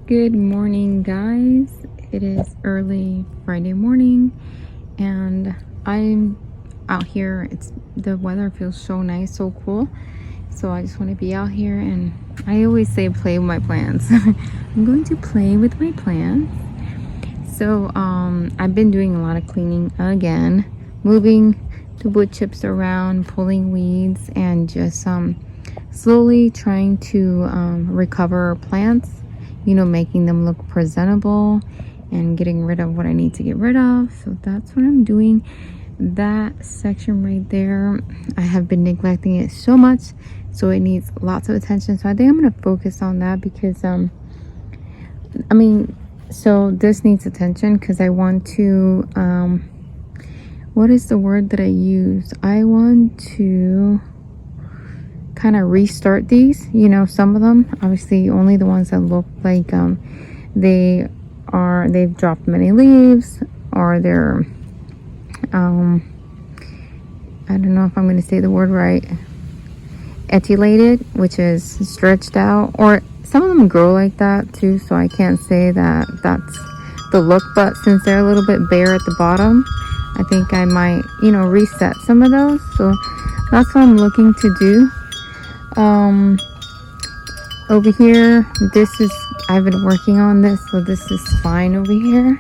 Good morning, guys. It is early Friday morning and I'm out here. The weather feels so nice, so cool. So I just want to be out here, and I always say play with my plants. I'm going to play with my plants. So I've been doing a lot of cleaning again, moving the wood chips around, pulling weeds, and just slowly trying to recover plants, making them look presentable and getting rid of what I need to get rid of. So that's what I'm doing. That section right there, I have been neglecting it so much, so it needs lots of attention. So I think I'm going to focus on that because so this needs attention because I want to what is the word that I use? I want to kind of restart these, some of them, obviously only the ones that look like they've dropped many leaves, or they're I don't know if I'm going to say the word right, etiolated, which is stretched out, or some of them grow like that too, so I can't say that that's the look. But since they're a little bit bare at the bottom, I think I might reset some of those. So that's what I'm looking to do. Over here, I've been working on this, so this is fine over here.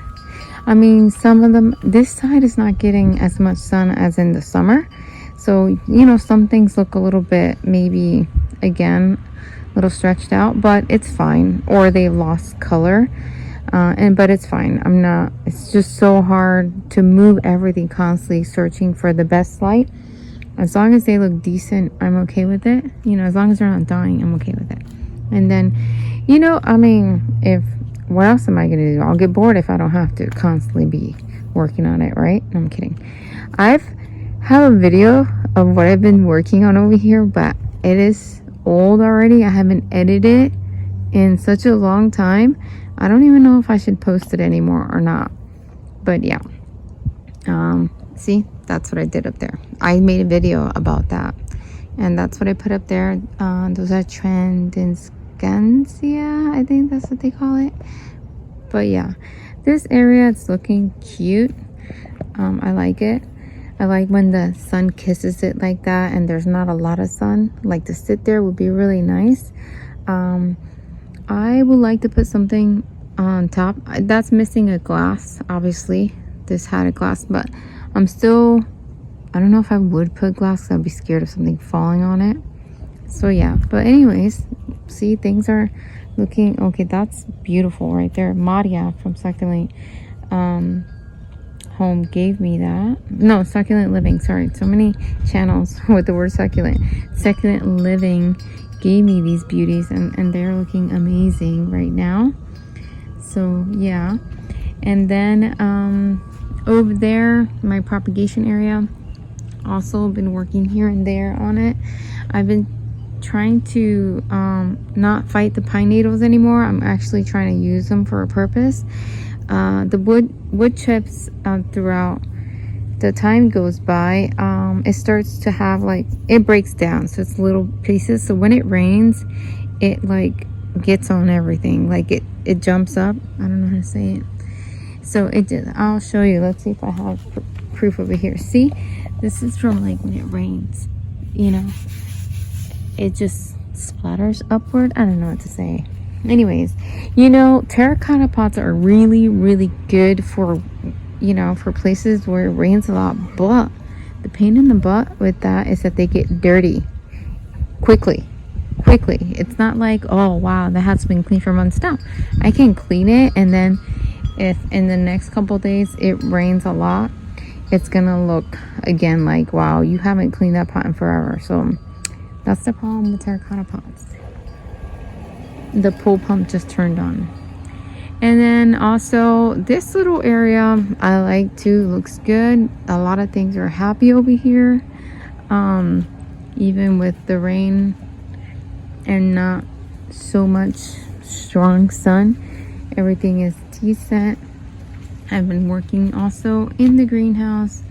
Some of them, this side is not getting as much sun as in the summer, so some things look a little bit, maybe again a little stretched out, but it's fine, or they lost color, but it's fine. It's just so hard to move everything, constantly searching for the best light. As long as they look decent, I'm okay with it. As long as they're not dying, I'm okay with it. And then, what else am I going to do? I'll get bored if I don't have to constantly be working on it, right? No, I'm kidding. I have a video of what I've been working on over here, but it is old already. I haven't edited it in such a long time. I don't even know if I should post it anymore or not. But yeah. See, that's what I did up there. I made a video about that, and that's what I put up there. Those are Transcendentia, I think that's what they call it. But yeah, this area, it's looking cute. I like it. I like when the sun kisses it like that and there's not a lot of sun. Like, to sit there would be really nice. I would like to put something on top. That's missing a glass, obviously. This had a glass, but I don't know if I would put glass because I'd be scared of something falling on it. So yeah, but anyways, see, things are looking okay. That's beautiful right there. Maria from Succulent Home gave me that. No, Succulent Living, sorry, so many channels with the word succulent. Succulent Living gave me these beauties, and they're looking amazing right now. So yeah. And then over there, my propagation area, also been working here and there on it. I've been trying to not fight the pine needles anymore. I'm actually trying to use them for a purpose. The wood chips, throughout the time goes by, it starts to have, like, it breaks down, so it's little pieces. So when it rains, it like gets on everything, like it jumps up. I don't know how to say it. So I'll show you. Let's see if I have proof over here. See, this is from, like, when it rains, it just splatters upward. I don't know what to say. Anyways, terracotta pots are really, really good for, for places where it rains a lot. But the pain in the butt with that is that they get dirty quickly. It's not like, oh wow, that has been cleaned for months. No, I can clean it, and then if in the next couple days it rains a lot, it's gonna look again like, wow, you haven't cleaned that pot in forever. So that's the problem with terracotta pots. The pool pump just turned on. And then also this little area I like too, looks good. A lot of things are happy over here, even with the rain and not so much strong sun. Everything is decent. I've been working also in the greenhouse,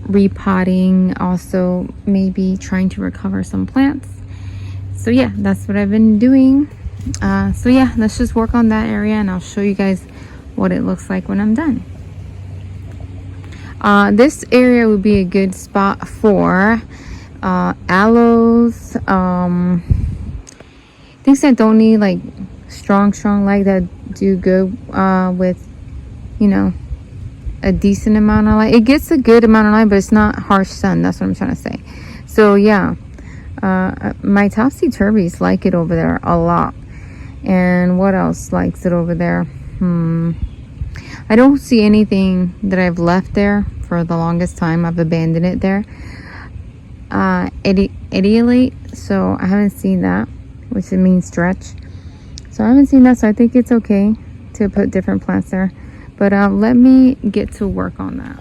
repotting, also maybe trying to recover some plants. So yeah, that's what I've been doing. So yeah, let's just work on that area and I'll show you guys what it looks like when I'm done. This area would be a good spot for aloes, things that don't need like strong light, that do good with, you know, a decent amount of light. It gets a good amount of light, but it's not harsh sun. That's what I'm trying to say. So yeah, my topsy-turvies like it over there a lot. And what else likes it over there? I don't see anything that I've left there for the longest time. I've abandoned it there. Ideally, so I haven't seen that, which it means stretch. So I haven't seen that, so I think it's okay to put different plants there. But let me get to work on that.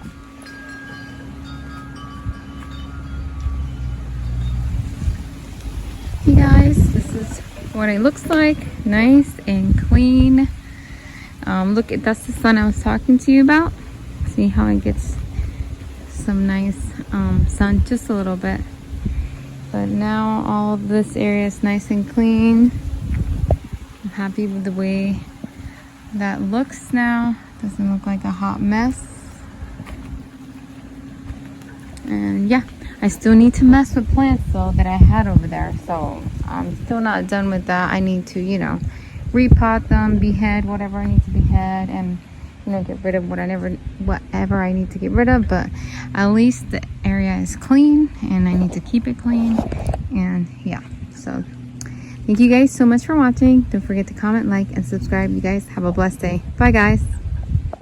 Hey guys, this is what it looks like. Nice and clean. Look, that's the sun I was talking to you about. See how it gets some nice sun, just a little bit. But now all of this area is nice and clean. I'm happy with the way that looks now. Doesn't look like a hot mess. And yeah, I still need to mess with plants though that I had over there. So I'm still not done with that. I need to, you know, repot them, behead whatever I need to behead, and you know, get rid of whatever I need to get rid of. But at least the area is clean and I need to keep it clean. And yeah, so thank you guys so much for watching. Don't forget to comment, like, and subscribe. You guys have a blessed day. Bye guys.